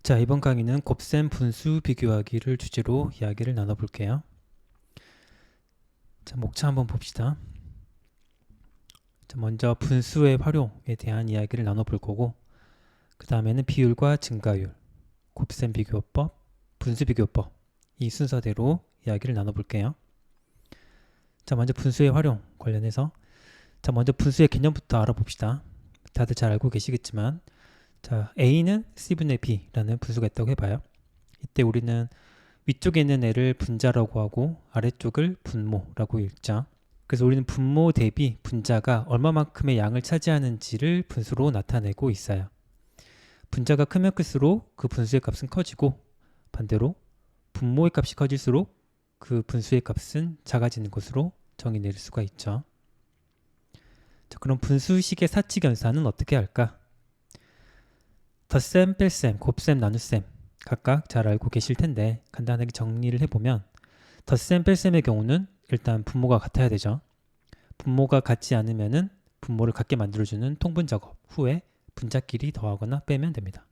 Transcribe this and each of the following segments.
자, 이번 강의는 곱셈 분수 비교하기를 주제로 이야기를 나눠볼게요. 자, 목차 한번 봅시다. 자, 먼저 분수의 활용에 대한 이야기를 나눠볼 거고, 그 다음에는 비율과 증가율, 곱셈 비교법, 분수 비교법, 이 순서대로 이야기를 나눠볼게요. 자, 먼저 분수의 활용 관련해서, 자, 먼저 분수의 개념부터 알아봅시다. 다들 잘 알고 계시겠지만, 자, A는 C분의 B라는 분수가 있다고 해봐요. 이때 우리는 위쪽에 있는 애를 분자라고 하고 아래쪽을 분모라고 읽자. 그래서 우리는 분모 대비 분자가 얼마만큼의 양을 차지하는지를 분수로 나타내고 있어요. 분자가 크면 클수록 그 분수의 값은 커지고, 반대로 분모의 값이 커질수록 그 분수의 값은 작아지는 것으로 정의 내릴 수가 있죠. 자, 그럼 분수식의 사칙연산은 어떻게 할까? 덧셈, 뺄셈, 곱셈, 나눗셈 각각 잘 알고 계실 텐데 간단하게 정리를 해보면, 덧셈, 뺄셈의 경우는 일단 분모가 같아야 되죠. 분모가 같지 않으면은 분모를 같게 만들어주는 통분 작업 후에 분자끼리 더하거나 빼면 됩니다.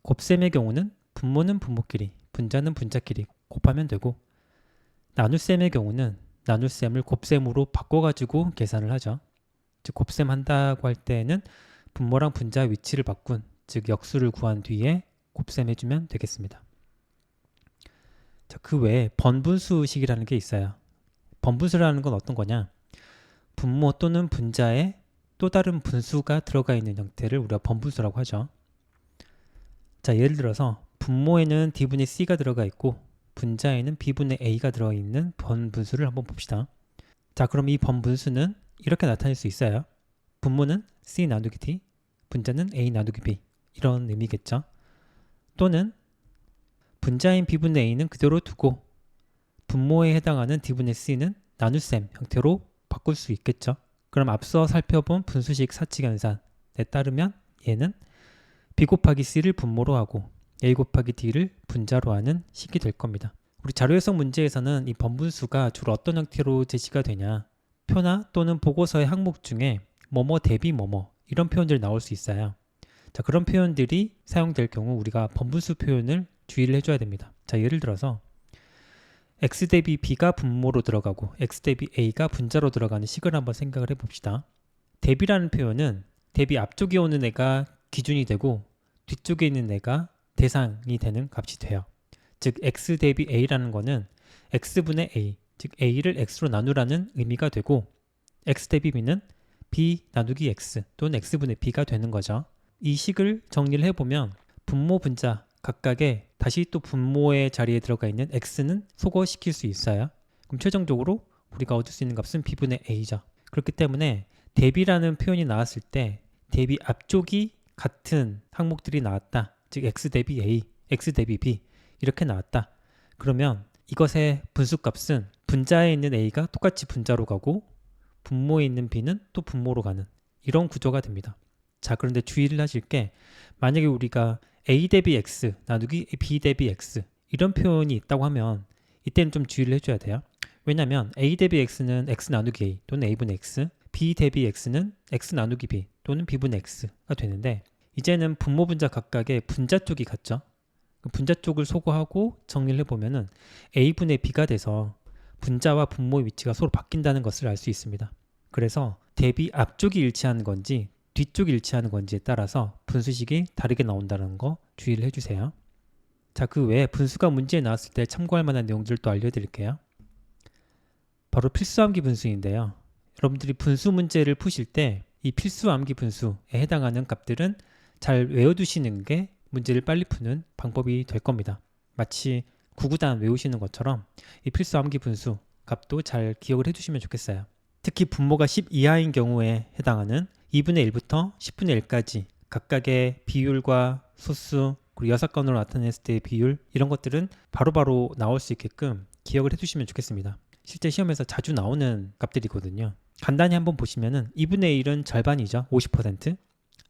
곱셈의 경우는 분모는 분모끼리, 분자는 분자끼리 곱하면 되고, 나눗셈의 경우는 나눗셈을 곱셈으로 바꿔가지고 계산을 하죠. 즉 곱셈 한다고 할 때에는 분모랑 분자 위치를 바꾼, 즉 역수를 구한 뒤에 곱셈해주면 되겠습니다. 자, 그 외에 번분수식이라는 게 있어요. 번분수라는 건 어떤 거냐? 분모 또는 분자에 또 다른 분수가 들어가 있는 형태를 우리가 번분수라고 하죠. 자, 예를 들어서 분모에는 D분의 C가 들어가 있고 분자에는 B분의 A가 들어있는 번분수를 한번 봅시다. 자, 그럼 이 번분수는 이렇게 나타낼 수 있어요. 분모는 C 나누기 D, 분자는 A 나누기 B, 이런 의미겠죠. 또는 분자인 B분의 A는 그대로 두고 분모에 해당하는 D분의 C는 나눗셈 형태로 바꿀 수 있겠죠. 그럼 앞서 살펴본 분수식 사칙연산에 따르면 얘는 B 곱하기 C를 분모로 하고 A 곱하기 D를 분자로 하는 식이 될 겁니다. 우리 자료해석 문제에서는 이 번분수가 주로 어떤 형태로 제시가 되냐, 표나 또는 보고서의 항목 중에 뭐뭐 대비 뭐뭐 이런 표현들이 나올 수 있어요. 자, 그런 표현들이 사용될 경우 우리가 번분수 표현을 주의를 해줘야 됩니다. 자, 예를 들어서 x 대비 b가 분모로 들어가고 x 대비 a가 분자로 들어가는 식을 한번 생각을 해봅시다. 대비라는 표현은 대비 앞쪽에 오는 애가 기준이 되고 뒤쪽에 있는 애가 대상이 되는 값이 돼요. 즉 x 대비 a라는 거는 x분의 a, 즉 a를 x로 나누라는 의미가 되고, x 대비 b는 b 나누기 x 또는 x분의 b가 되는 거죠. 이 식을 정리를 해보면 분모 분자 각각에 다시 또 분모의 자리에 들어가 있는 x는 소거시킬 수 있어요. 그럼 최종적으로 우리가 얻을 수 있는 값은 b분의 a죠. 그렇기 때문에 대비라는 표현이 나왔을 때 대비 앞쪽이 같은 항목들이 나왔다. 즉 x 대비 a, x 대비 b 이렇게 나왔다. 그러면 이것의 분수값은 분자에 있는 a가 똑같이 분자로 가고 분모에 있는 b는 또 분모로 가는 이런 구조가 됩니다. 자, 그런데 주의를 하실 게, 만약에 우리가 a 대비 x 나누기 b 대비 x 이런 표현이 있다고 하면 이때는 좀 주의를 해줘야 돼요. 왜냐하면 a 대비 x는 x 나누기 a 또는 a분의 x, b 대비 x는 x 나누기 b 또는 b분의 x가 되는데, 이제는 분모 분자 각각의 분자 쪽이 같죠. 분자 쪽을 소거하고 정리를 해보면은 a분의 b가 돼서 분자와 분모의 위치가 서로 바뀐다는 것을 알 수 있습니다. 그래서 대비 앞쪽이 일치하는 건지 뒤쪽이 일치하는 건지에 따라서 분수식이 다르게 나온다는 거 주의를 해주세요. 자, 그 외에 분수가 문제에 나왔을 때 참고할 만한 내용들을 또 알려드릴게요. 바로 필수암기 분수인데요. 여러분들이 분수 문제를 푸실 때 이 필수암기 분수에 해당하는 값들은 잘 외워두시는 게 문제를 빨리 푸는 방법이 될 겁니다. 마치 구구단 외우시는 것처럼 이 필수암기 분수 값도 잘 기억을 해두시면 좋겠어요. 특히 분모가 10 이하인 경우에 해당하는 2분의 1부터 10분의 1까지 각각의 비율과 소수, 그리고 여사건으로 나타냈을 때의 비율, 이런 것들은 바로바로 나올 수 있게끔 기억을 해두시면 좋겠습니다. 실제 시험에서 자주 나오는 값들이거든요. 간단히 한번 보시면은 2분의 1은 절반이죠. 50%.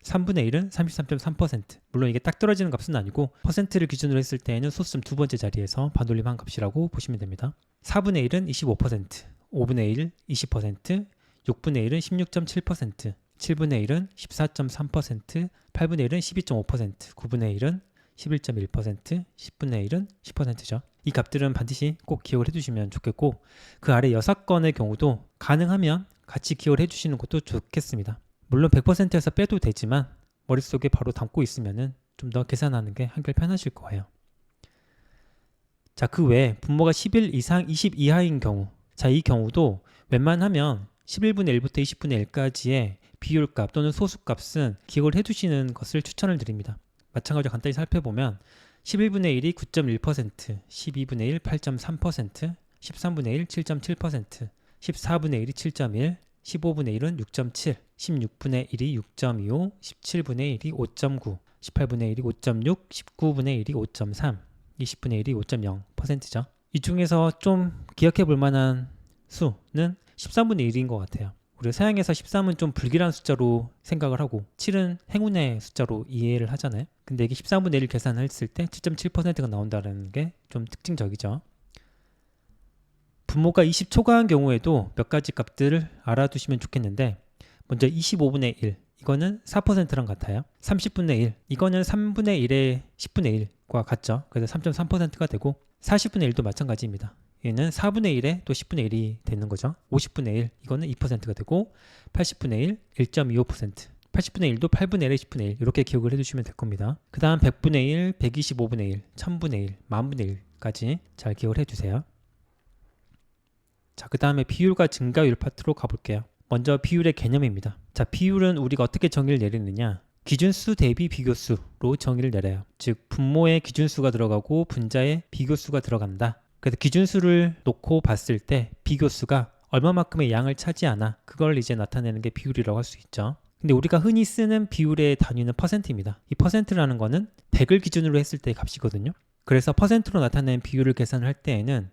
3분의 1은 33.3%. 물론 이게 딱 떨어지는 값은 아니고 퍼센트를 기준으로 했을 때에는 소수점 두 번째 자리에서 반올림한 값이라고 보시면 됩니다. 4분의 1은 25%, 5분의 1 20%, 6분의 1은 16.7%, 7분의 1은 14.3%, 8분의 1은 12.5%, 9분의 1은 11.1%, 10분의 1은 10%죠. 이 값들은 반드시 꼭 기억을 해두시면 좋겠고 그 아래 6건의 경우도 가능하면 같이 기억을 해주시는 것도 좋겠습니다. 물론 100%에서 빼도 되지만 머릿속에 바로 담고 있으면 좀 더 계산하는 게 한결 편하실 거예요. 자, 그 외에 분모가 11 이상 20 이하인 경우, 자, 이 경우도 웬만하면 11분의 1부터 20분의 1까지의 비율값 또는 소수값은 기억을 해두시는 것을 추천을 드립니다. 마찬가지로 간단히 살펴보면 11분의 1이 9.1%, 12분의 1 8.3%, 13분의 1 7.7%, 14분의 1이 7.1, 15분의 1은 6.7, 16분의 1이 6.25, 17분의 1이 5.9, 18분의 1이 5.6, 19분의 1이 5.3, 20분의 1이 5.0%죠. 이 중에서 좀 기억해 볼 만한 수는 13분의 1인 것 같아요. 우리가 서양에서 13은 좀 불길한 숫자로 생각을 하고 7은 행운의 숫자로 이해를 하잖아요. 근데 이게 13분의 1 계산했을 때 7.7%가 나온다는 게 좀 특징적이죠. 분모가 20 초과한 경우에도 몇 가지 값들을 알아두시면 좋겠는데 먼저 25분의 1 이거는 4%랑 같아요. 30분의 1 이거는 3분의 1의 10분의 1과 같죠. 그래서 3.3%가 되고 40분의 1도 마찬가지입니다. 얘는 4분의 1에 또 10분의 1이 되는 거죠. 50분의 1 이거는 2%가 되고 80분의 1 1.25% 80분의 1도 8분의 1에 10분의 1 이렇게 기억을 해주시면 될 겁니다. 그 다음 100분의 1, 125분의 1, 1000분의 1, 만분의 1까지 잘 기억을 해주세요. 자, 그 다음에 비율과 증가율 파트로 가볼게요. 먼저 비율의 개념입니다. 자, 비율은 우리가 어떻게 정의를 내리느냐? 기준수 대비 비교수로 정의를 내려요. 즉 분모에 기준수가 들어가고 분자에 비교수가 들어간다. 그래서 기준수를 놓고 봤을 때 비교수가 얼마만큼의 양을 차지하나 그걸 이제 나타내는 게 비율이라고 할 수 있죠. 근데 우리가 흔히 쓰는 비율의 단위는 퍼센트입니다. 이 퍼센트라는 거는 100을 기준으로 했을 때의 값이거든요. 그래서 퍼센트로 나타낸 비율을 계산을 할 때에는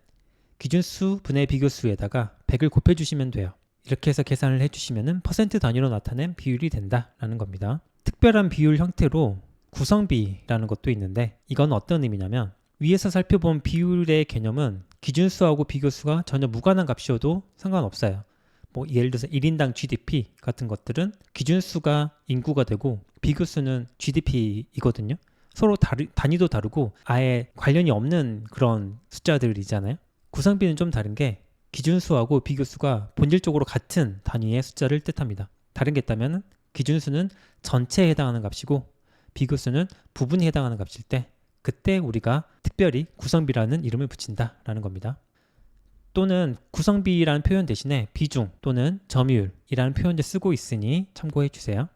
기준수 분의 비교수에다가 100을 곱해주시면 돼요. 이렇게 해서 계산을 해주시면 퍼센트 단위로 나타낸 비율이 된다라는 겁니다. 특별한 비율 형태로 구성비라는 것도 있는데 이건 어떤 의미냐면 위에서 살펴본 비율의 개념은 기준수하고 비교수가 전혀 무관한 값이어도 상관없어요. 뭐 예를 들어서 1인당 GDP 같은 것들은 기준수가 인구가 되고 비교수는 GDP이거든요. 서로 단위도 다르고 아예 관련이 없는 그런 숫자들이잖아요. 구성비는 좀 다른 게 기준수하고 비교수가 본질적으로 같은 단위의 숫자를 뜻합니다. 다른 게 있다면 기준수는 전체에 해당하는 값이고 비교수는 부분에 해당하는 값일 때 그때 우리가 특별히 구성비라는 이름을 붙인다라는 겁니다. 또는 구성비라는 표현 대신에 비중 또는 점유율이라는 표현을 쓰고 있으니 참고해 주세요.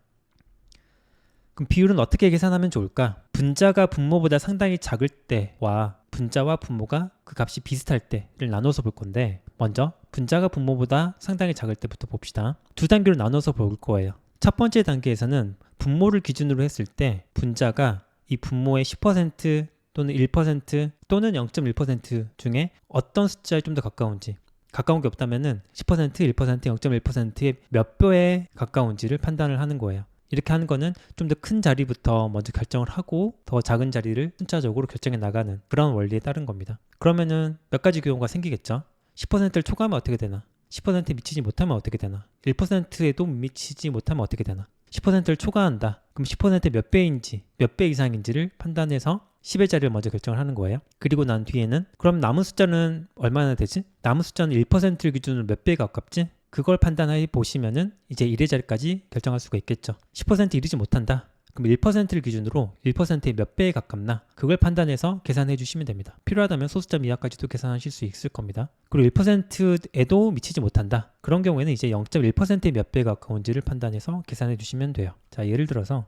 그럼 비율은 어떻게 계산하면 좋을까? 분자가 분모보다 상당히 작을 때와 분자와 분모가 그 값이 비슷할 때를 나눠서 볼 건데 먼저 분자가 분모보다 상당히 작을 때부터 봅시다. 두 단계로 나눠서 볼 거예요. 첫 번째 단계에서는 분모를 기준으로 했을 때 분자가 이 분모의 10% 또는 1% 또는 0.1% 중에 어떤 숫자에 좀 더 가까운지 가까운 게 없다면 10%, 1%, 0.1%의 몇 배에 가까운지를 판단을 하는 거예요. 이렇게 하는 거는 좀 더 큰 자리부터 먼저 결정을 하고 더 작은 자리를 순차적으로 결정해 나가는 그런 원리에 따른 겁니다. 그러면은 몇 가지 경우가 생기겠죠. 10%를 초과하면 어떻게 되나? 10%에 미치지 못하면 어떻게 되나? 1%에도 미치지 못하면 어떻게 되나? 10%를 초과한다. 그럼 10%의 몇 배인지, 몇 배 이상인지를 판단해서 10의 자리를 먼저 결정을 하는 거예요. 그리고 난 뒤에는 그럼 남은 숫자는 얼마나 되지? 남은 숫자는 1%를 기준으로 몇 배에 가깝지? 그걸 판단해 보시면은 이제 1의 자리까지 결정할 수가 있겠죠. 10% 이르지 못한다. 그럼 1%를 기준으로 1%의 몇 배에 가깝나 그걸 판단해서 계산해 주시면 됩니다. 필요하다면 소수점 이하까지도 계산하실 수 있을 겁니다. 그리고 1%에도 미치지 못한다. 그런 경우에는 이제 0.1%의 몇 배에 가까운지를 판단해서 계산해 주시면 돼요. 자, 예를 들어서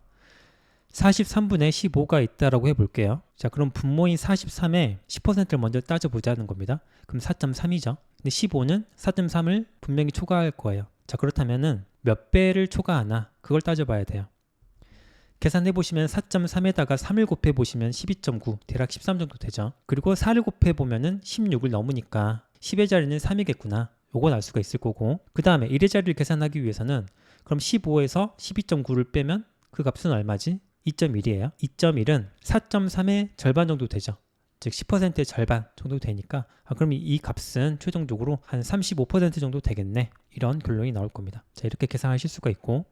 43분의 15가 있다라고 해볼게요. 자, 그럼 분모인 43에 10%를 먼저 따져보자는 겁니다. 그럼 4.3이죠. 근데 15는 4.3을 분명히 초과할 거예요. 자, 그렇다면은 몇 배를 초과하나 그걸 따져봐야 돼요. 계산해보시면 4.3에다가 3을 곱해보시면 12.9 대략 13 정도 되죠. 그리고 4를 곱해보면은 16을 넘으니까 10의 자리는 3이겠구나. 요건 알 수가 있을 거고 그 다음에 1의 자리를 계산하기 위해서는 그럼 15에서 12.9를 빼면 그 값은 얼마지? 2.1이에요. 2.1은 4.3의 절반 정도 되죠. 즉 10%의 절반 정도 되니까 그럼 이 값은 최종적으로 한 35% 정도 되겠네. 이런 결론이 나올 겁니다. 자, 이렇게 계산하실 수가 있고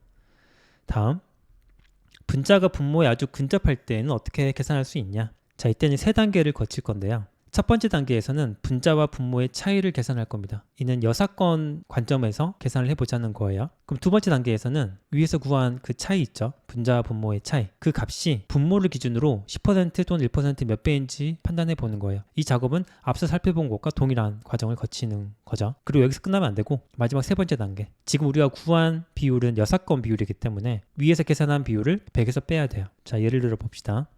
다음 분자가 분모에 아주 근접할 때에는 어떻게 계산할 수 있냐? 자, 이때는 세 단계를 거칠 건데요. 첫 번째 단계에서는 분자와 분모의 차이를 계산할 겁니다. 이는 여사건 관점에서 계산을 해보자는 거예요. 그럼 두 번째 단계에서는 위에서 구한 그 차이 있죠? 분자와 분모의 차이. 그 값이 분모를 기준으로 10% 또는 1%몇 배인지 판단해 보는 거예요. 이 작업은 앞서 살펴본 것과 동일한 과정을 거치는 거죠. 그리고 여기서 끝나면 안 되고 마지막 세 번째 단계. 지금 우리가 구한 비율은 여사건 비율이기 때문에 위에서 계산한 비율을 100에서 빼야 돼요. 자, 예를 들어 봅시다.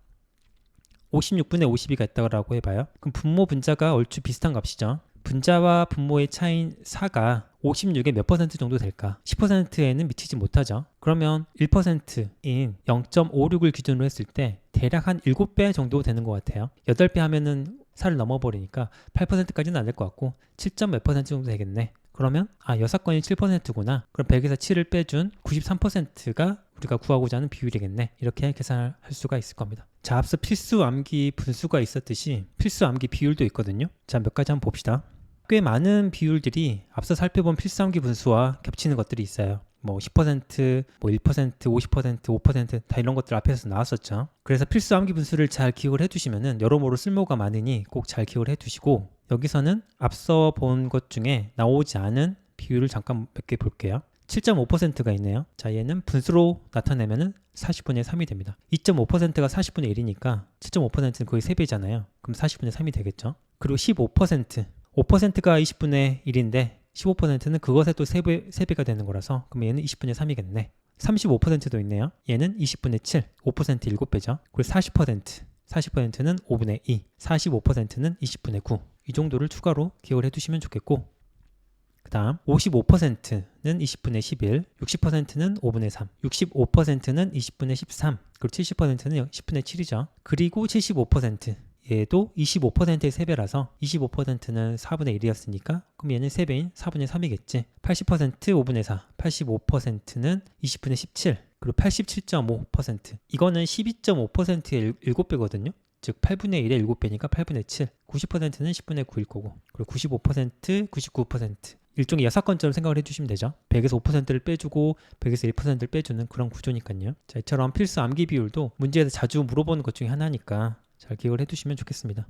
56분의 52가 있다고 해봐요. 그럼 분모 분자가 얼추 비슷한 값이죠. 분자와 분모의 차이인 4가 56의 몇 퍼센트 정도 될까? 10%에는 미치지 못하죠. 그러면 1%인 0.56을 기준으로 했을 때 대략 한 7배 정도 되는 것 같아요. 8배 하면은 4를 넘어버리니까 8%까지는 안 될 것 같고 7점 몇 퍼센트 정도 되겠네. 그러면 여사건이 7%구나. 그럼 100에서 7을 빼준 93%가 우리가 구하고자 하는 비율이겠네. 이렇게 계산할 수가 있을 겁니다. 자, 앞서 필수 암기 분수가 있었듯이 필수 암기 비율도 있거든요. 자, 몇 가지 한번 봅시다. 꽤 많은 비율들이 앞서 살펴본 필수 암기 분수와 겹치는 것들이 있어요. 뭐 10%, 뭐 1%, 50%, 5%다 이런 것들 앞에서 나왔었죠. 그래서 필수 암기 분수를 잘 기억을 해두시면은 여러모로 쓸모가 많으니 꼭 잘 기억을 해두시고, 여기서는 앞서 본 것 중에 나오지 않은 비율을 잠깐 몇 개 볼게요. 7.5%가 있네요. 자, 얘는 분수로 나타내면은 40분의 3이 됩니다. 2.5%가 40분의 1이니까 7.5%는 거의 3배잖아요. 그럼 40분의 3이 되겠죠. 그리고 15%, 5%가 20분의 1인데 15%는 그것에 또 3배가 되는 거라서 그럼 얘는 20분의 3이겠네. 35%도 있네요. 얘는 20분의 7, 5% 7배죠. 그리고 40%는 5분의 2, 45%는 20분의 9. 이 정도를 추가로 기억을 해두시면 좋겠고, 그 다음 55%는 20분의 11, 60%는 5분의 3, 65%는 20분의 13, 그리고 70%는 10분의 7이죠. 그리고 75%, 얘도 25%의 3배라서 25%는 4분의 1이었으니까 그럼 얘는 3배인 4분의 3이겠지. 80% 5분의 4, 85%는 20분의 17, 그리고 87.5%, 이거는 12.5%의 7배거든요. 즉 8분의 1의 7배니까 8분의 7, 90%는 10분의 9일 거고, 그리고 95%, 99%, 일종의 여사건처럼 생각을 해주시면 되죠. 100에서 5%를 빼주고 100에서 1%를 빼주는 그런 구조니까요. 자, 이처럼 필수 암기 비율도 문제에서 자주 물어보는 것 중에 하나니까 잘 기억을 해두시면 좋겠습니다.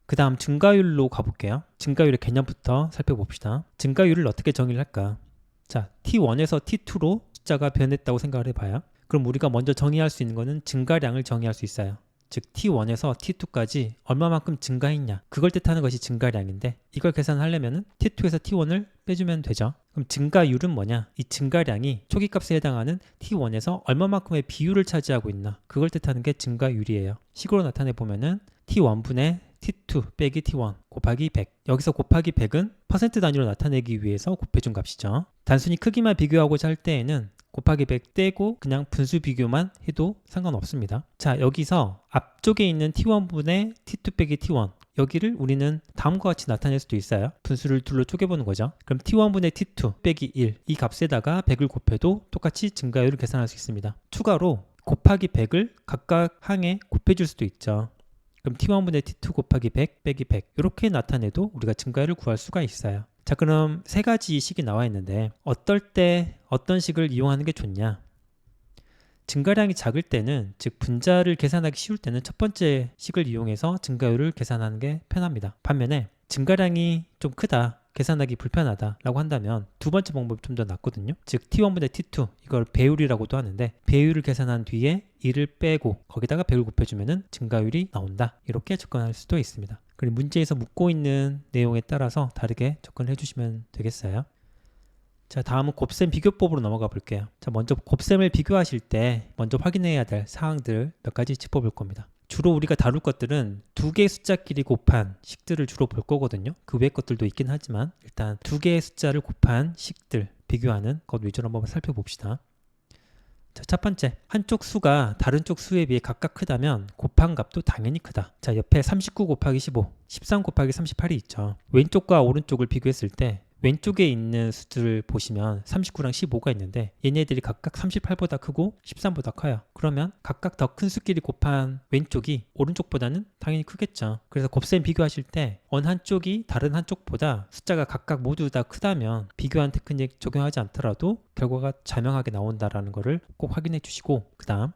그 다음 증가율로 가볼게요. 증가율의 개념부터 살펴봅시다. 증가율을 어떻게 정의를 할까? 자, T1에서 T2로 숫자가 변했다고 생각을 해봐요. 그럼 우리가 먼저 정의할 수 있는 거는 증가량을 정의할 수 있어요. 즉 T1에서 T2까지 얼마만큼 증가했냐, 그걸 뜻하는 것이 증가량인데, 이걸 계산하려면 T2에서 T1을 빼주면 되죠. 그럼 증가율은 뭐냐? 이 증가량이 초기값에 해당하는 T1에서 얼마만큼의 비율을 차지하고 있나, 그걸 뜻하는 게 증가율이에요. 식으로 나타내보면은 T1분의 T2 빼기 T1 곱하기 100. 여기서 곱하기 100은 퍼센트 단위로 나타내기 위해서 곱해준 값이죠. 단순히 크기만 비교하고자 할 때에는 곱하기 100 떼고 그냥 분수 비교만 해도 상관없습니다. 자, 여기서 앞쪽에 있는 T1분의 T2 빼기 T1, 여기를 우리는 다음과 같이 나타낼 수도 있어요. 분수를 둘로 쪼개보는 거죠. 그럼 T1분의 T2 빼기 1, 이 값에다가 100을 곱해도 똑같이 증가율을 계산할 수 있습니다. 추가로 곱하기 100을 각각 항에 곱해줄 수도 있죠. 그럼 T1분의 T2 곱하기 100 빼기 100, 이렇게 나타내도 우리가 증가율을 구할 수가 있어요. 자, 그럼 세 가지 식이 나와 있는데 어떨 때 어떤 식을 이용하는 게 좋냐? 증가량이 작을 때는, 즉 분자를 계산하기 쉬울 때는 첫 번째 식을 이용해서 증가율을 계산하는 게 편합니다. 반면에 증가량이 좀 크다, 계산하기 불편하다 라고 한다면 두 번째 방법이 좀 더 낫거든요. 즉 T1분의 T2, 이걸 배율이라고도 하는데, 배율을 계산한 뒤에 1을 빼고 거기다가 100을 곱해주면 증가율이 나온다, 이렇게 접근할 수도 있습니다. 그리고 문제에서 묻고 있는 내용에 따라서 다르게 접근해 주시면 되겠어요. 자, 다음은 곱셈 비교법으로 넘어가 볼게요. 자, 먼저 곱셈을 비교하실 때 먼저 확인해야 될 사항들 몇 가지 짚어볼 겁니다. 주로 우리가 다룰 것들은 두 개의 숫자끼리 곱한 식들을 주로 볼 거거든요. 그 외의 것들도 있긴 하지만 일단 두 개의 숫자를 곱한 식들 비교하는 것 위주로 한번 살펴봅시다. 자, 첫 번째, 한쪽 수가 다른 쪽 수에 비해 각각 크다면 곱한 값도 당연히 크다. 자, 옆에 39 곱하기 15, 13 곱하기 38이 있죠. 왼쪽과 오른쪽을 비교했을 때 왼쪽에 있는 수들 보시면 39랑 15가 있는데 얘네들이 각각 38보다 크고 13보다 커요. 그러면 각각 더 큰 수끼리 곱한 왼쪽이 오른쪽보다는 당연히 크겠죠. 그래서 곱셈 비교하실 때 어느 한쪽이 다른 한쪽보다 숫자가 각각 모두 다 크다면 비교한 테크닉 적용하지 않더라도 결과가 자명하게 나온다라는 것을 꼭 확인해 주시고, 그 다음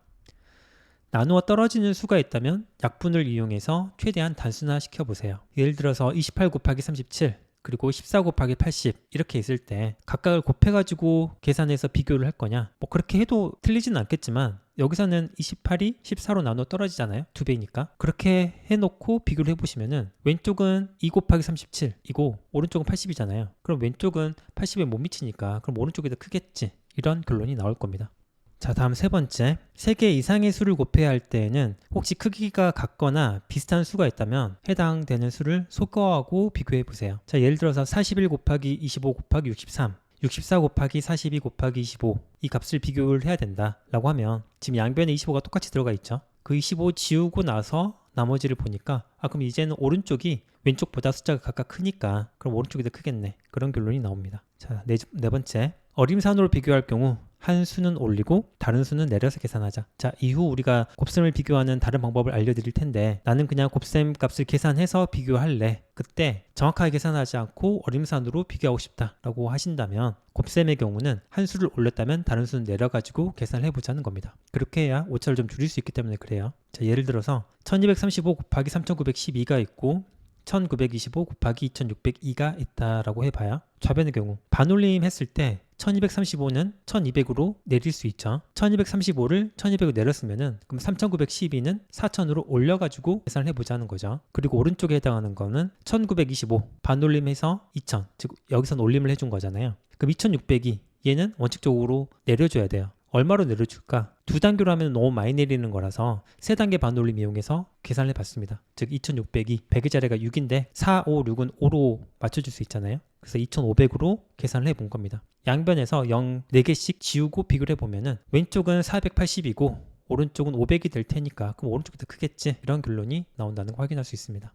나누어 떨어지는 수가 있다면 약분을 이용해서 최대한 단순화 시켜보세요. 예를 들어서 28 곱하기 37 그리고 14 곱하기 80 이렇게 있을 때 각각을 곱해가지고 계산해서 비교를 할 거냐, 뭐 그렇게 해도 틀리지는 않겠지만 여기서는 28이 14로 나눠 떨어지잖아요. 2배니까. 그렇게 해놓고 비교를 해보시면은 왼쪽은 2 곱하기 37이고 오른쪽은 80이잖아요. 그럼 왼쪽은 80에 못 미치니까 그럼 오른쪽이 더 크겠지, 이런 결론이 나올 겁니다. 자, 다음 세 번째, 3개 이상의 수를 곱해야 할 때에는 혹시 크기가 같거나 비슷한 수가 있다면 해당되는 수를 소거하고 비교해 보세요. 자, 예를 들어서 41 곱하기 25 곱하기 63, 64 곱하기 42 곱하기 25 이 값을 비교를 해야 된다 라고 하면 지금 양변에 25가 똑같이 들어가 있죠. 그 25 지우고 나서 나머지를 보니까 그럼 이제는 오른쪽이 왼쪽보다 숫자가 각각 크니까 그럼 오른쪽이 더 크겠네, 그런 결론이 나옵니다. 자, 네 번째, 어림산으로 비교할 경우 한 수는 올리고 다른 수는 내려서 계산하자. 자, 이후 우리가 곱셈을 비교하는 다른 방법을 알려드릴 텐데 나는 그냥 곱셈 값을 계산해서 비교할래. 그때 정확하게 계산하지 않고 어림산으로 비교하고 싶다라고 하신다면 곱셈의 경우는 한 수를 올렸다면 다른 수는 내려가지고 계산을 해보자는 겁니다. 그렇게 해야 오차를 좀 줄일 수 있기 때문에 그래요. 자, 예를 들어서 1235 곱하기 3912가 있고 1925 곱하기 2602가 있다라고 해봐요. 좌변의 경우 반올림 했을 때 1235는 1200으로 내릴 수 있죠. 1235를 1200으로 내렸으면은 그럼 3912는 4000으로 올려가지고 계산을 해보자는 거죠. 그리고 오른쪽에 해당하는 거는 1925 반올림해서 2000, 즉 여기선 올림을 해준 거잖아요. 그럼 2600이 얘는 원칙적으로 내려줘야 돼요. 얼마로 내려줄까? 두 단계로 하면 너무 많이 내리는 거라서 세 단계 반올림 이용해서 계산을 해봤습니다. 즉 2600이 100의 자리가 6인데 4, 5, 6은 5로 맞춰줄 수 있잖아요. 그래서 2500으로 계산을 해본 겁니다. 양변에서 0 4개씩 지우고 비교를 해보면은 왼쪽은 480이고 오른쪽은 500이 될 테니까 그럼 오른쪽이 더 크겠지, 이런 결론이 나온다는 걸 확인할 수 있습니다.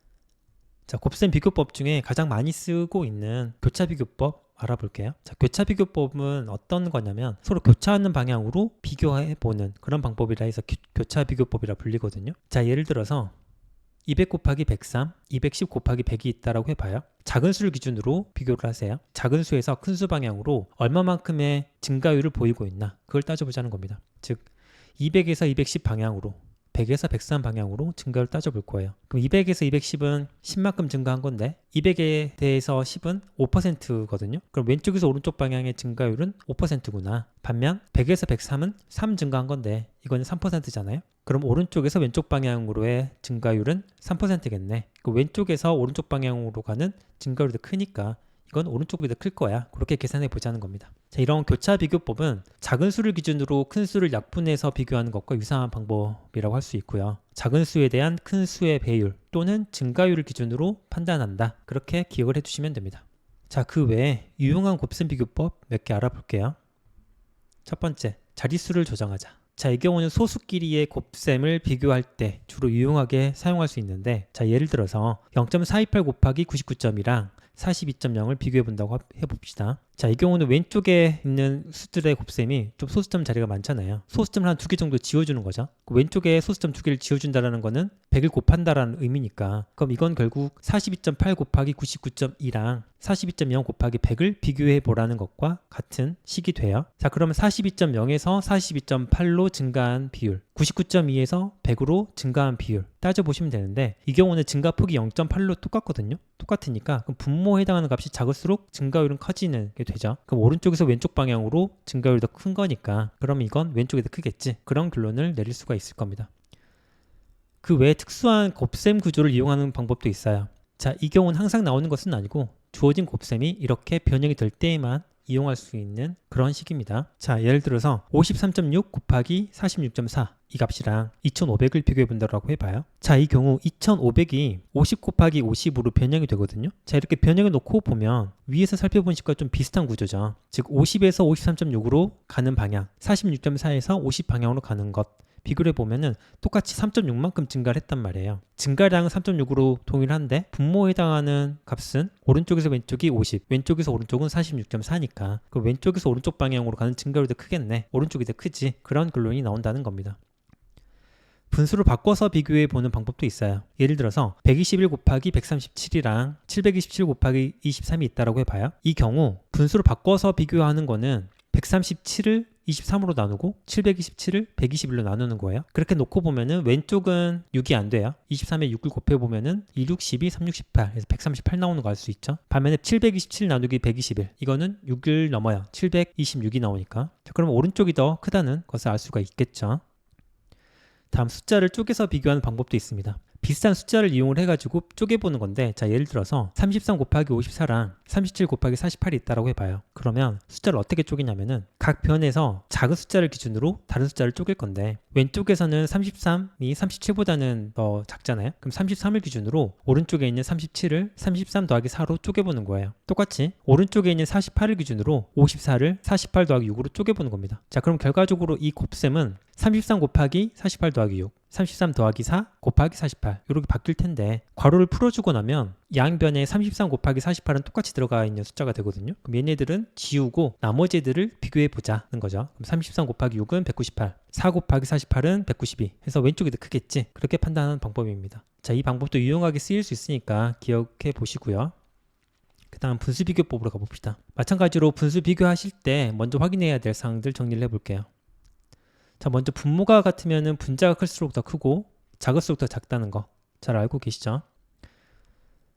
자, 곱셈 비교법 중에 가장 많이 쓰고 있는 교차 비교법 알아볼게요. 자, 교차 비교법은 어떤 거냐면 서로 교차하는 방향으로 비교해보는 그런 방법이라 해서 교차 비교법이라 불리거든요. 자, 예를 들어서 200 곱하기 103, 210 곱하기 100이 있다라고 해봐요. 작은 수를 기준으로 비교를 하세요. 작은 수에서 큰 수 방향으로 얼마만큼의 증가율을 보이고 있나, 그걸 따져보자는 겁니다. 즉 200에서 210 방향으로 100에서 103 방향으로 증가를 따져볼 거예요. 그럼 200에서 210은 10만큼 증가한 건데 200에 대해서 10은 5%거든요. 그럼 왼쪽에서 오른쪽 방향의 증가율은 5%구나. 반면 100에서 103은 3 증가한 건데 이거는 3%잖아요. 그럼 오른쪽에서 왼쪽 방향으로의 증가율은 3%겠네. 그 왼쪽에서 오른쪽 방향으로 가는 증가율이 더 크니까 이건 오른쪽이 더 클 거야. 그렇게 계산해 보자는 겁니다. 자, 이런 교차 비교법은 작은 수를 기준으로 큰 수를 약분해서 비교하는 것과 유사한 방법이라고 할 수 있고요. 작은 수에 대한 큰 수의 배율 또는 증가율을 기준으로 판단한다. 그렇게 기억을 해두시면 됩니다. 자, 그 외에 유용한 곱셈 비교법 몇 개 알아볼게요. 첫 번째, 자릿수를 조정하자. 자, 이 경우는 소수끼리의 곱셈을 비교할 때 주로 유용하게 사용할 수 있는데, 자, 예를 들어서 0.428 곱하기 99점이랑 42.0을 비교해 본다고 해봅시다. 자, 이 경우는 왼쪽에 있는 수들의 곱셈이 좀 소수점 자리가 많잖아요. 소수점을 한 2개 정도 지워주는 거죠. 그 왼쪽에 소수점 2개를 지워준다는 거는 100을 곱한다라는 의미니까 그럼 이건 결국 42.8 곱하기 99.2랑 42.0 곱하기 100을 비교해 보라는 것과 같은 식이 돼요. 자, 그러면 42.0에서 42.8로 증가한 비율, 99.2에서 100으로 증가한 비율 따져보시면 되는데 이 경우는 증가폭이 0.8로 똑같거든요. 똑같으니까 그럼 분모에 해당하는 값이 작을수록 증가율은 커지는 게 되죠. 그럼 오른쪽에서 왼쪽 방향으로 증가율이 더 큰 거니까 그럼 이건 왼쪽이 더 크겠지. 그런 결론을 내릴 수가 있을 겁니다. 그 외에 특수한 곱셈 구조를 이용하는 방법도 있어요. 자, 이 경우는 항상 나오는 것은 아니고 주어진 곱셈이 이렇게 변형이 될 때에만 이용할 수 있는 그런 식입니다. 자, 예를 들어서 53.6 곱하기 46.4 이 값이랑 2500을 비교해 본다고 해봐요. 자, 이 경우 2500이 50 곱하기 50으로 변형이 되거든요. 자, 이렇게 변형해 놓고 보면 위에서 살펴본 식과 좀 비슷한 구조죠. 즉 50에서 53.6으로 가는 방향, 46.4에서 50 방향으로 가는 것 비교를 해보면은 똑같이 3.6만큼 증가를 했단 말이에요. 증가량은 3.6으로 동일한데 분모에 해당하는 값은 오른쪽에서 왼쪽이 50, 왼쪽에서 오른쪽은 46.4니까 그 왼쪽에서 오른쪽 방향으로 가는 증가율이 더 크겠네. 오른쪽이 더 크지. 그런 결론이 나온다는 겁니다. 분수를 바꿔서 비교해 보는 방법도 있어요. 예를 들어서 121 곱하기 137이랑 727 곱하기 23이 있다고 해봐요. 이 경우 분수를 바꿔서 비교하는 거는 137을 23으로 나누고 727을 121로 나누는 거예요. 그렇게 놓고 보면은 왼쪽은 6이 안 돼요. 23에 6을 곱해 보면은 2, 6, 12, 3, 6, 18. 그래서 138 나오는 거 알 수 있죠. 반면에 727 나누기 121. 이거는 6을 넘어요. 726이 나오니까. 자, 그러면 오른쪽이 더 크다는 것을 알 수가 있겠죠. 다음 숫자를 쪼개서 비교하는 방법도 있습니다. 비슷한 숫자를 이용을 해가지고 쪼개보는 건데, 자, 예를 들어서 33 곱하기 54랑 37 곱하기 48이 있다고 해봐요. 그러면 숫자를 어떻게 쪼개냐면은 각 변에서 작은 숫자를 기준으로 다른 숫자를 쪼갤 건데, 왼쪽에서는 33이 37보다는 더 작잖아요. 그럼 33을 기준으로 오른쪽에 있는 37을 33 더하기 4로 쪼개보는 거예요. 똑같이 오른쪽에 있는 48을 기준으로 54를 48 더하기 6으로 쪼개보는 겁니다. 자, 그럼 결과적으로 이 곱셈은 33 곱하기 48 더하기 6, 33 더하기 4 곱하기 48 이렇게 바뀔 텐데, 괄호를 풀어주고 나면 양변에 33 곱하기 48은 똑같이 들어가 있는 숫자가 되거든요. 그럼 얘네들은 지우고 나머지 애들을 비교해 보자는 거죠. 그럼 33 곱하기 6은 198, 4 곱하기 48은 192 해서 왼쪽이 더 크겠지. 그렇게 판단하는 방법입니다. 자, 이 방법도 유용하게 쓰일 수 있으니까 기억해 보시고요. 그 다음 분수 비교법으로 가봅시다. 마찬가지로 분수 비교하실 때 먼저 확인해야 될 사항들 정리를 해볼게요. 자, 먼저 분모가 같으면 분자가 클수록 더 크고 작을수록 더 작다는 거 잘 알고 계시죠?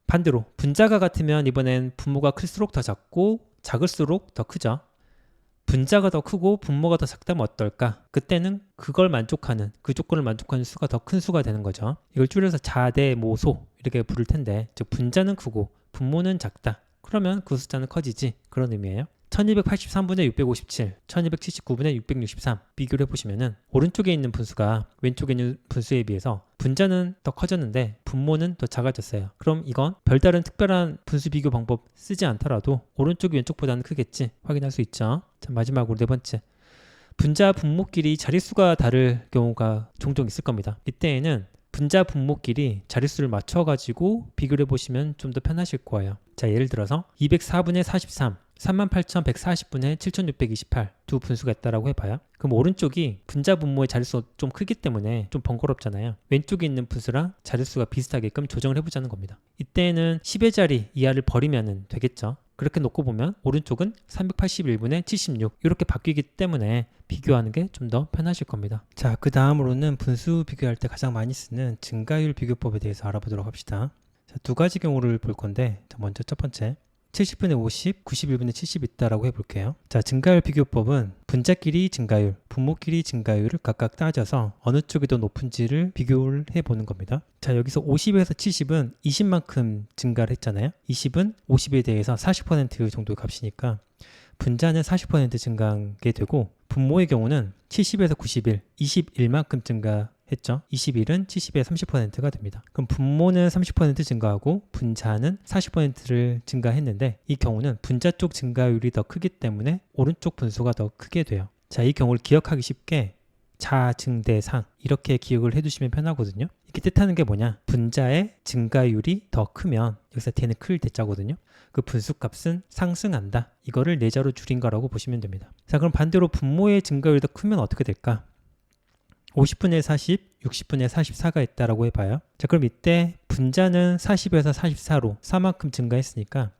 반대로 분자가 같으면 이번엔 분모가 클수록 더 작고 작을수록 더 크죠. 분자가 더 크고 분모가 더 작다면 어떨까? 그때는 그걸 만족하는, 그 조건을 만족하는 수가 더 큰 수가 되는 거죠. 이걸 줄여서 자대모소 이렇게 부를 텐데, 즉 분자는 크고 분모는 작다. 그러면 그 숫자는 커지지. 그런 의미예요. 1283분의 657, 1279분의 663 비교를 해보시면은 오른쪽에 있는 분수가 왼쪽에 있는 분수에 비해서 분자는 더 커졌는데 분모는 더 작아졌어요. 그럼 이건 별다른 특별한 분수 비교 방법 쓰지 않더라도 오른쪽이 왼쪽보다는 크겠지 확인할 수 있죠. 자, 마지막으로 네 번째, 분자 분모끼리 자릿수가 다를 경우가 종종 있을 겁니다. 이때에는 분자 분모끼리 자릿수를 맞춰가지고 비교를 해보시면 좀 더 편하실 거예요. 자, 예를 들어서 204분의 43, 38,140분의 7628 두 분수가 있다고 해봐요. 그럼 오른쪽이 분자 분모의 자릿수가 좀 크기 때문에 좀 번거롭잖아요. 왼쪽에 있는 분수랑 자릿수가 비슷하게끔 조정을 해보자는 겁니다. 이때는 10의 자리 이하를 버리면 되겠죠. 그렇게 놓고 보면 오른쪽은 381분의 76 이렇게 바뀌기 때문에 비교하는 게 좀 더 편하실 겁니다. 자, 그 다음으로는 분수 비교할 때 가장 많이 쓰는 증가율 비교법에 대해서 알아보도록 합시다. 자, 두 가지 경우를 볼 건데, 자, 먼저 첫 번째 70분의 50, 91분의 70 있다라고 해볼게요. 자, 증가율 비교법은 분자끼리 증가율, 분모끼리 증가율을 각각 따져서 어느 쪽이 더 높은지를 비교를 해보는 겁니다. 자, 여기서 50에서 70은 20만큼 증가를 했잖아요. 20은 50에 대해서 40% 정도의 값이니까 분자는 40% 증가하게 되고, 분모의 경우는 70에서 91, 21만큼 증가했죠. 21은 70의 30%가 됩니다. 그럼 분모는 30% 증가하고 분자는 40%를 증가했는데, 이 경우는 분자 쪽 증가율이 더 크기 때문에 오른쪽 분수가 더 크게 돼요. 자, 이 경우를 기억하기 쉽게 자증대상 이렇게 기억을 해두시면 편하거든요. 이게 뜻하는 게 뭐냐? 분자의 증가율이 더 크면, 여기서 대는 클 대자거든요. 그 분수값은 상승한다. 이거를 내자로 줄인 거라고 보시면 됩니다. 자, 그럼 반대로 분모의 증가율이 더 크면 어떻게 될까? 50분의 40, 60분의 44가 있다라고 해봐요. 자, 그럼 이때 분자는 40에서 44로 4만큼 증가했으니까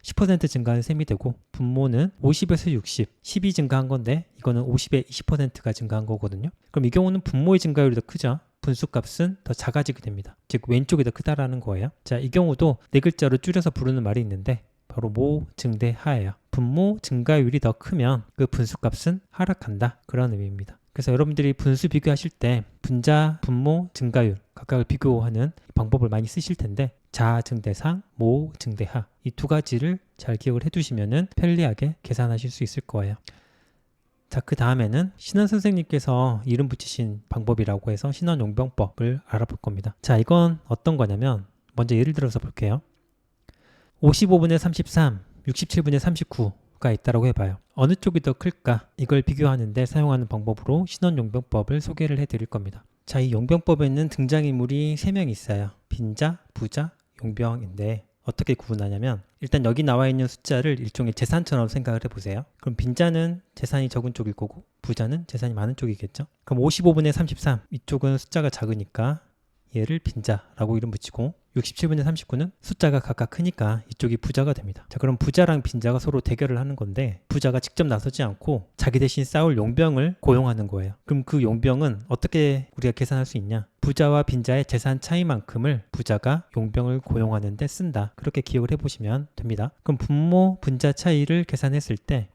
10% 증가한 셈이 되고, 분모는 50에서 60, 12 증가한 건데 이거는 50에 20%가 증가한 거거든요. 그럼 이 경우는 분모의 증가율이 더 크죠. 분수값은 더 작아지게 됩니다. 즉 왼쪽이 더 크다라는 거예요. 자, 이 경우도 네 글자로 줄여서 부르는 말이 있는데 바로 모 증대 하예요. 분모 증가율이 더 크면 그 분수값은 하락한다. 그런 의미입니다. 그래서 여러분들이 분수 비교하실 때 분자, 분모, 증가율 각각을 비교하는 방법을 많이 쓰실 텐데, 자 증대상, 모 증대하 이 두 가지를 잘 기억을 해두시면 편리하게 계산하실 수 있을 거예요. 자, 그 다음에는 신원 선생님께서 이름 붙이신 방법이라고 해서 신원용병법을 알아볼 겁니다. 자, 이건 어떤 거냐면 먼저 예를 들어서 볼게요. 55분의 33, 67분의 39 수가 있다고 해봐요. 어느 쪽이 더 클까? 이걸 비교하는데 사용하는 방법으로 신원용병법을 소개를 해드릴 겁니다. 자, 이 용병법에는 등장인물이 3명 있어요. 빈자, 부자, 용병인데 어떻게 구분하냐면 일단 여기 나와 있는 숫자를 일종의 재산처럼 생각을 해보세요. 그럼 빈자는 재산이 적은 쪽일 거고 부자는 재산이 많은 쪽이겠죠. 그럼 55분의 33 이쪽은 숫자가 작으니까 얘를 빈자라고 이름 붙이고 67분의 39는 숫자가 각각 크니까 이쪽이 부자가 됩니다. 자, 그럼 부자랑 빈자가 서로 대결을 하는 건데 부자가 직접 나서지 않고 자기 대신 싸울 용병을 고용하는 거예요. 그럼 그 용병은 어떻게 우리가 계산할 수 있냐? 부자와 빈자의 재산 차이만큼을 부자가 용병을 고용하는 데 쓴다. 그렇게 기억을 해보시면 됩니다. 그럼 분모, 분자 차이를 계산했을 때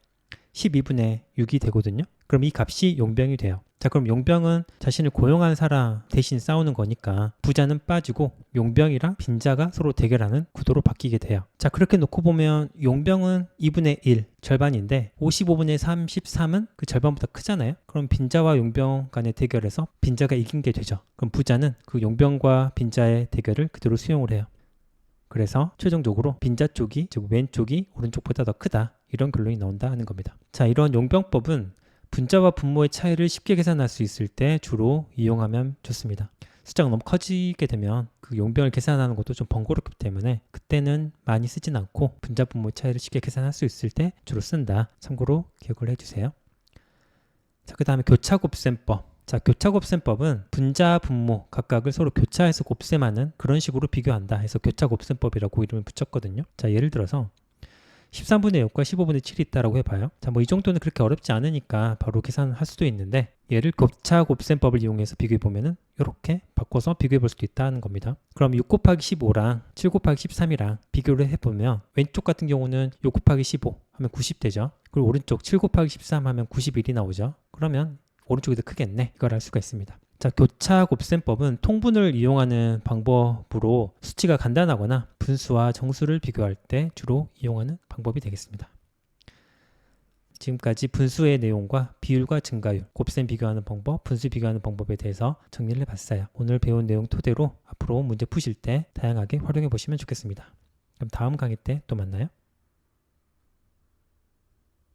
12분의 6이 되거든요. 그럼 이 값이 용병이 돼요. 자, 그럼 용병은 자신을 고용한 사람 대신 싸우는 거니까 부자는 빠지고 용병이랑 빈자가 서로 대결하는 구도로 바뀌게 돼요. 자, 그렇게 놓고 보면 용병은 2분의 1 절반인데 55분의 33은 그 절반보다 크잖아요. 그럼 빈자와 용병 간의 대결에서 빈자가 이긴 게 되죠. 그럼 부자는 그 용병과 빈자의 대결을 그대로 수용을 해요. 그래서 최종적으로 빈자 쪽이, 즉 왼쪽이 오른쪽보다 더 크다, 이런 결론이 나온다 하는 겁니다. 자, 이런 용병법은 분자와 분모의 차이를 쉽게 계산할 수 있을 때 주로 이용하면 좋습니다. 숫자가 너무 커지게 되면 그 용병을 계산하는 것도 좀 번거롭기 때문에 그때는 많이 쓰진 않고 분자 분모의 차이를 쉽게 계산할 수 있을 때 주로 쓴다. 참고로 기억을 해주세요. 자, 그 다음에 교차곱셈법. 자, 교차곱셈법은 분자, 분모 각각을 서로 교차해서 곱셈하는 그런 식으로 비교한다 해서 교차곱셈법이라고 이름을 붙였거든요. 자, 예를 들어서 13분의 6과 15분의 7이 있다라고 해봐요. 자, 뭐 이 정도는 그렇게 어렵지 않으니까 바로 계산할 수도 있는데 얘를 교차곱셈법을 이용해서 비교해보면은 이렇게 바꿔서 비교해볼 수도 있다는 겁니다. 그럼 6 곱하기 15랑 7 곱하기 13이랑 비교를 해보면 왼쪽 같은 경우는 6 곱하기 15 하면 90 되죠. 그리고 오른쪽 7 곱하기 13 하면 91이 나오죠. 그러면 오른쪽이 더 크겠네, 이걸 알 수가 있습니다. 자, 교차곱셈법은 통분을 이용하는 방법으로 수치가 간단하거나 분수와 정수를 비교할 때 주로 이용하는 방법이 되겠습니다. 지금까지 분수의 내용과 비율과 증가율, 곱셈 비교하는 방법, 분수 비교하는 방법에 대해서 정리를 해봤어요. 오늘 배운 내용 토대로 앞으로 문제 푸실 때 다양하게 활용해 보시면 좋겠습니다. 그럼 다음 강의 때 또 만나요.